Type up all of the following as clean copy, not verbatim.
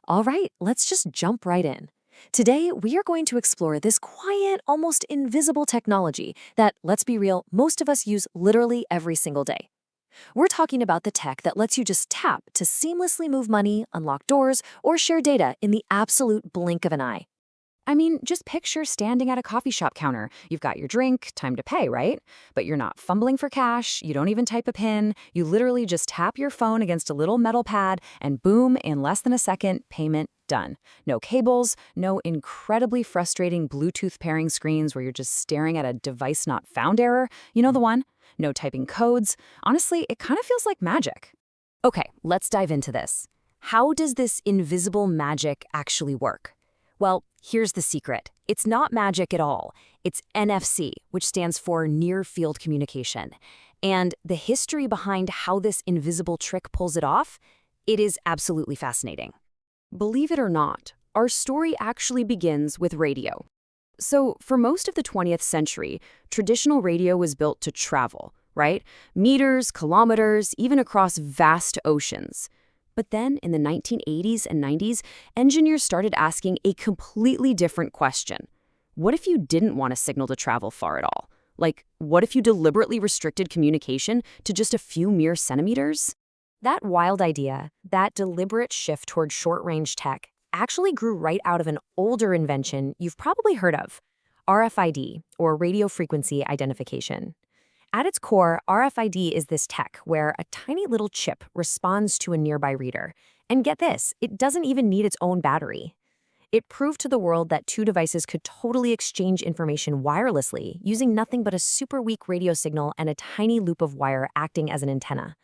All right, let's just jump right in. Today, we are going to explore this quiet, almost invisible technology that, let's be real, most of us use literally every single day. We're talking about the tech that lets you just tap to seamlessly move money, unlock doors, or share data in the absolute blink of an eye. I mean, just picture standing at a coffee shop counter. You've got your drink, time to pay, right? But you're not fumbling for cash, you don't even type a PIN, you literally just tap your phone against a little metal pad, and boom, in less than a second, payment done. No cables, no incredibly frustrating Bluetooth pairing screens where you're just staring at a device not found error. You know the one? No typing codes. Honestly, it kind of feels like magic. Okay, let's dive into this. How does this invisible magic actually work? Well, here's the secret. It's not magic at all. It's NFC, which stands for Near Field Communication. And the history behind how this invisible trick pulls it off, it is absolutely fascinating. Believe it or not, our story actually begins with radio. So for most of the 20th century, traditional radio was built to travel, right? Meters, kilometers, even across vast oceans. But then, in the 1980s and 90s, engineers started asking a completely different question. What if you didn't want a signal to travel far at all? Like, what if you deliberately restricted communication to just a few mere centimeters? That wild idea, that deliberate shift toward short-range tech, actually grew right out of an older invention you've probably heard of, RFID, or radio frequency identification. At its core, RFID is this tech where a tiny little chip responds to a nearby reader. And get this, it doesn't even need its own battery. It proved to the world that two devices could totally exchange information wirelessly using nothing but a super weak radio signal and a tiny loop of wire acting as an antenna.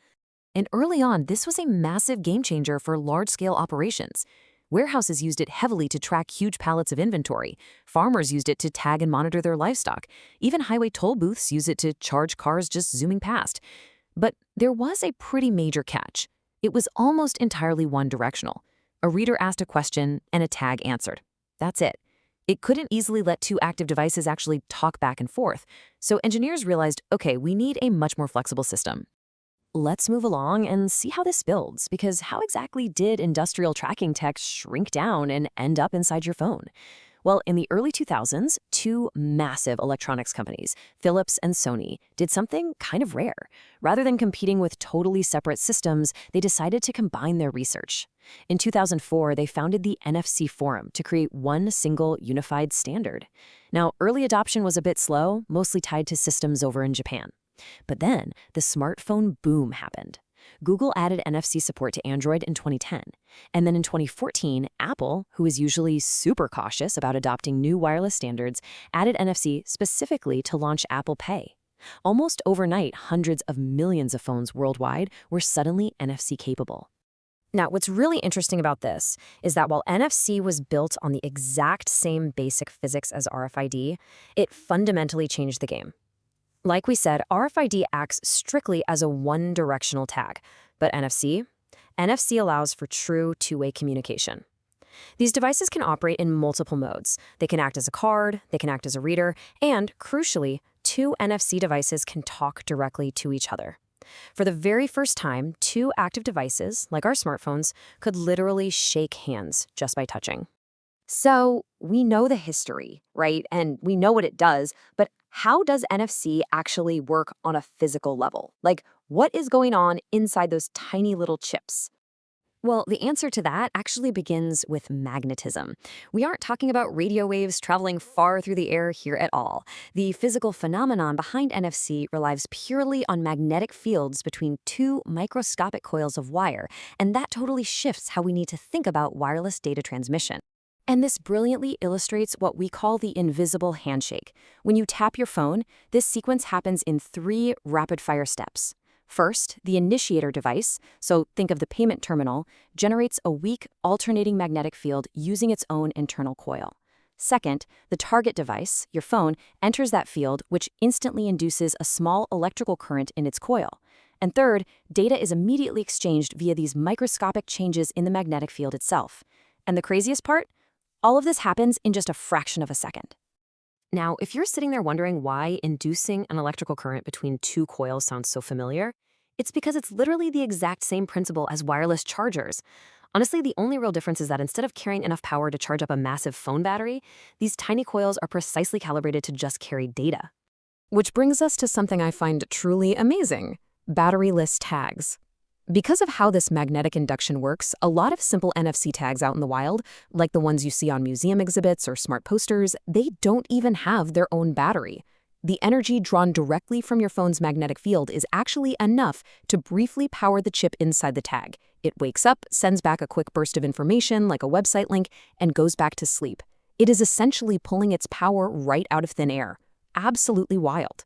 And early on, this was a massive game changer for large-scale operations. Warehouses used it heavily to track huge pallets of inventory. Farmers used it to tag and monitor their livestock. Even highway toll booths use it to charge cars just zooming past. But there was a pretty major catch. It was almost entirely one-directional. A reader asked a question and a tag answered. That's it. It couldn't easily let two active devices actually talk back and forth. So engineers realized, okay, we need a much more flexible system. Let's move along and see how this builds, because how exactly did industrial tracking tech shrink down and end up inside your phone? Well, in the early 2000s, two massive electronics companies, Philips and Sony, did something kind of rare. Rather than competing with totally separate systems, they decided to combine their research. In 2004, they founded the NFC Forum to create one single unified standard. Now, early adoption was a bit slow, mostly tied to systems over in Japan. But then, the smartphone boom happened. Google added NFC support to Android in 2010. And then in 2014, Apple, who is usually super cautious about adopting new wireless standards, added NFC specifically to launch Apple Pay. Almost overnight, hundreds of millions of phones worldwide were suddenly NFC capable. Now, what's really interesting about this is that while NFC was built on the exact same basic physics as RFID, it fundamentally changed the game. Like we said, RFID acts strictly as a one-directional tag, but NFC allows for true two-way communication. These devices can operate in multiple modes. They can act as a card, they can act as a reader, and, crucially, two NFC devices can talk directly to each other. For the very first time, two active devices, like our smartphones, could literally shake hands just by touching. So we know the history, right? And we know what it does, but how does NFC actually work on a physical level? Like, what is going on inside those tiny little chips? Well, the answer to that actually begins with magnetism. We aren't talking about radio waves traveling far through the air here at all. The physical phenomenon behind NFC relies purely on magnetic fields between two microscopic coils of wire, and that totally shifts how we need to think about wireless data transmission. And this brilliantly illustrates what we call the invisible handshake. When you tap your phone, this sequence happens in 3 rapid-fire steps. First, the initiator device, so think of the payment terminal, generates a weak alternating magnetic field using its own internal coil. Second, the target device, your phone, enters that field, which instantly induces a small electrical current in its coil. And third, data is immediately exchanged via these microscopic changes in the magnetic field itself. And the craziest part? All of this happens in just a fraction of a second. Now, if you're sitting there wondering why inducing an electrical current between two coils sounds so familiar, it's because it's literally the exact same principle as wireless chargers. Honestly, the only real difference is that instead of carrying enough power to charge up a massive phone battery, these tiny coils are precisely calibrated to just carry data. Which brings us to something I find truly amazing: batteryless tags. Because of how this magnetic induction works, a lot of simple NFC tags out in the wild, like the ones you see on museum exhibits or smart posters, they don't even have their own battery. The energy drawn directly from your phone's magnetic field is actually enough to briefly power the chip inside the tag. It wakes up, sends back a quick burst of information like a website link, and goes back to sleep. It is essentially pulling its power right out of thin air. Absolutely wild.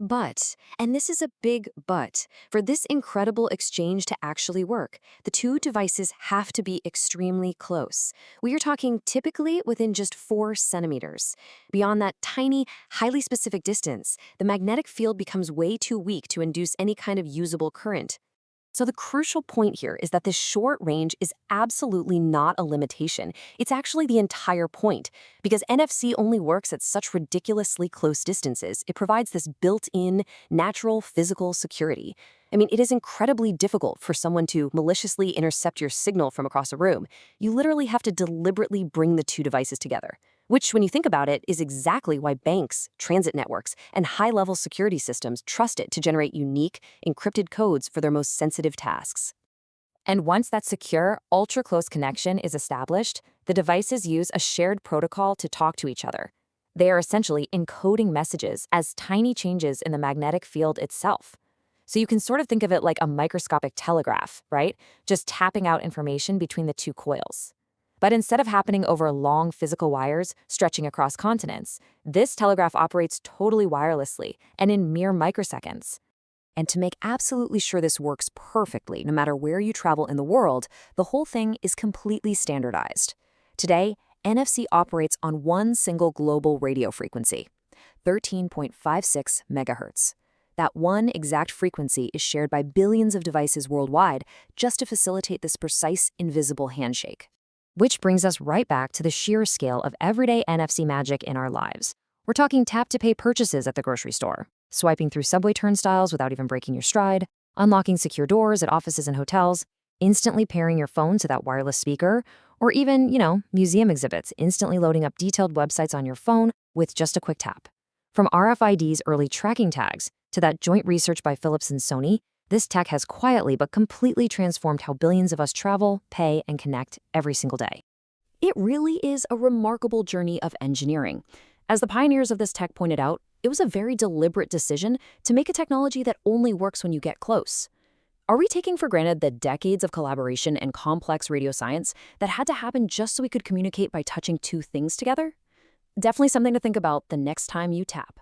But, and this is a big but, for this incredible exchange to actually work, the two devices have to be extremely close. We are talking typically within just 4 centimeters. Beyond that tiny, highly specific distance, the magnetic field becomes way too weak to induce any kind of usable current. So the crucial point here is that this short range is absolutely not a limitation. It's actually the entire point. Because NFC only works at such ridiculously close distances, it provides this built-in, natural physical security. I mean, it is incredibly difficult for someone to maliciously intercept your signal from across a room. You literally have to deliberately bring the two devices together. Which, when you think about it, is exactly why banks, transit networks, and high-level security systems trust it to generate unique, encrypted codes for their most sensitive tasks. And once that secure, ultra-close connection is established, the devices use a shared protocol to talk to each other. They are essentially encoding messages as tiny changes in the magnetic field itself. So you can sort of think of it like a microscopic telegraph, right? Just tapping out information between the two coils. But instead of happening over long physical wires stretching across continents, this telegraph operates totally wirelessly and in mere microseconds. And to make absolutely sure this works perfectly, no matter where you travel in the world, the whole thing is completely standardized. Today, NFC operates on one single global radio frequency, 13.56 megahertz. That one exact frequency is shared by billions of devices worldwide just to facilitate this precise, invisible handshake. Which brings us right back to the sheer scale of everyday NFC magic in our lives. We're talking tap-to-pay purchases at the grocery store, swiping through subway turnstiles without even breaking your stride, unlocking secure doors at offices and hotels, instantly pairing your phone to that wireless speaker, or even, museum exhibits instantly loading up detailed websites on your phone with just a quick tap. From RFID's early tracking tags to that joint research by Philips and Sony, this tech has quietly but completely transformed how billions of us travel, pay, and connect every single day. It really is a remarkable journey of engineering. As the pioneers of this tech pointed out, it was a very deliberate decision to make a technology that only works when you get close. Are we taking for granted the decades of collaboration and complex radio science that had to happen just so we could communicate by touching two things together? Definitely something to think about the next time you tap.